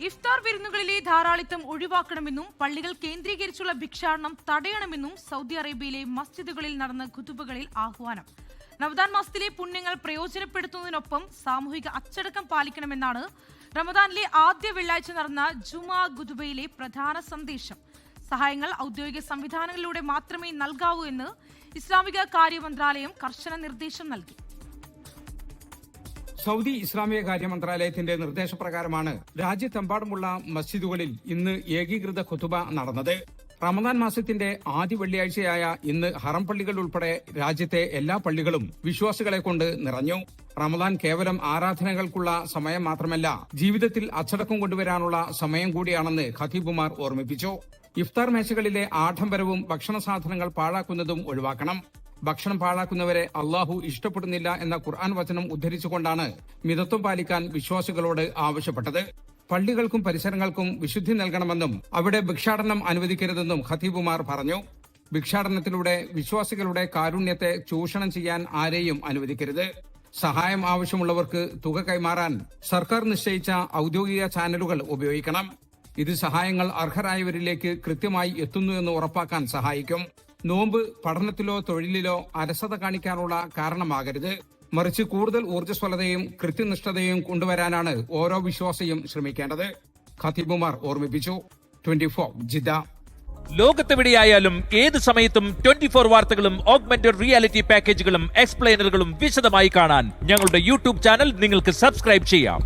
ഇഫ്താർ വിരുന്നുകളിലെ ധാരാളിത്തം ഒഴിവാക്കണമെന്നും പള്ളികൾ കേന്ദ്രീകരിച്ചുള്ള ഭിക്ഷാടനം തടയണമെന്നും സൗദി അറേബ്യയിലെ മസ്ജിദുകളിൽ നടന്ന ഖുതുബകളിൽ ആഹ്വാനം. റമദാൻ മാസത്തിലെ പുണ്യങ്ങൾ പ്രയോജനപ്പെടുത്തുന്നതിനൊപ്പം സാമൂഹിക അച്ചടക്കം പാലിക്കണമെന്നാണ് റമദാനിലെ ആദ്യ വെള്ളിയാഴ്ച നടന്ന ജുമാ ഖുതുബയിലെ പ്രധാന സന്ദേശം. സഹായങ്ങൾ ഔദ്യോഗിക സംവിധാനങ്ങളിലൂടെ മാത്രമേ നൽകാവൂ എന്ന് ഇസ്ലാമിക കാര്യ മന്ത്രാലയം കർശന നിർദ്ദേശം നൽകി. സൗദി ഇസ്ലാമിക കാര്യ മന്ത്രാലയത്തിന്റെ നിർദ്ദേശപ്രകാരമാണ് രാജ്യത്തെമ്പാടുമുള്ള മസ്ജിദുകളിൽ ഇന്ന് ഏകീകൃത ഖുതുബ നടന്നത്. റമദാൻ മാസത്തിന്റെ ആദ്യ വെള്ളിയാഴ്ചയായ ഇന്ന് ഹറം പള്ളികൾ ഉൾപ്പെടെ രാജ്യത്തെ എല്ലാ പള്ളികളും വിശ്വാസികളെ കൊണ്ട് നിറഞ്ഞു. റമദാൻ കേവലം ആരാധനകൾക്കുള്ള സമയം മാത്രമല്ല, ജീവിതത്തിൽ അച്ചടക്കം കൊണ്ടുവരാനുള്ള സമയം കൂടിയാണെന്ന് ഖതീബുമാർ ഓർമ്മിപ്പിച്ചു. ഇഫ്താർ മേശകളിലെ ആഡംബരവും ഭക്ഷണ സാധനങ്ങൾ പാഴാക്കുന്നതും ഒഴിവാക്കണം. ഭക്ഷണം പാഴാക്കുന്നവരെ അള്ളാഹു ഇഷ്ടപ്പെടുന്നില്ല എന്ന ഖുർആൻ വചനം ഉദ്ധരിച്ചുകൊണ്ടാണ് മിതത്വം പാലിക്കാൻ വിശ്വാസികളോട് ആവശ്യപ്പെട്ടത്. പള്ളികൾക്കും പരിസരങ്ങൾക്കും വിശുദ്ധി നൽകണമെന്നും അവിടെ ഭിക്ഷാടനം അനുവദിക്കരുതെന്നും ഖതീബുമാർ പറഞ്ഞു. ഭിക്ഷാടനത്തിലൂടെ വിശ്വാസികളുടെ കാരുണ്യത്തെ ചൂഷണം ചെയ്യാൻ ആരെയും അനുവദിക്കരുത്. സഹായം ആവശ്യമുള്ളവർക്ക് തുക കൈമാറാൻ സർക്കാർ നിശ്ചയിച്ച ഔദ്യോഗിക ചാനലുകൾ ഉപയോഗിക്കണം. ഇത് സഹായങ്ങൾ അർഹരായവരിലേക്ക് കൃത്യമായി എത്തുന്നുവെന്ന് ഉറപ്പാക്കാൻ സഹായിക്കും. നോമ്പ് പഠനത്തിലോ തൊഴിലിലോ അലസത കാണിക്കാനുള്ള കാരണമാകരുത്. മറിച്ച് കൂടുതൽ ഊർജ്ജസ്വലതയും കൃത്യനിഷ്ഠതയും കൊണ്ടുവരാനാണ് ഓരോ വിശ്വാസിയും ശ്രമിക്കേണ്ടത്, ഖതീബുമാർ ഓർമ്മിപ്പിച്ചു. 24 ജിദ്ദ. ലോകത്തെവിടെയായാലും ഏത് സമയത്തും 24 വാർത്തകളും ഓഗ്മെന്റഡ് റിയാലിറ്റി പാക്കേജുകളും എക്സ്പ്ലെയിനറുകളും വിശദമായി കാണാൻ ഞങ്ങളുടെ യൂട്യൂബ് ചാനൽ നിങ്ങൾക്ക് സബ്സ്ക്രൈബ് ചെയ്യാം.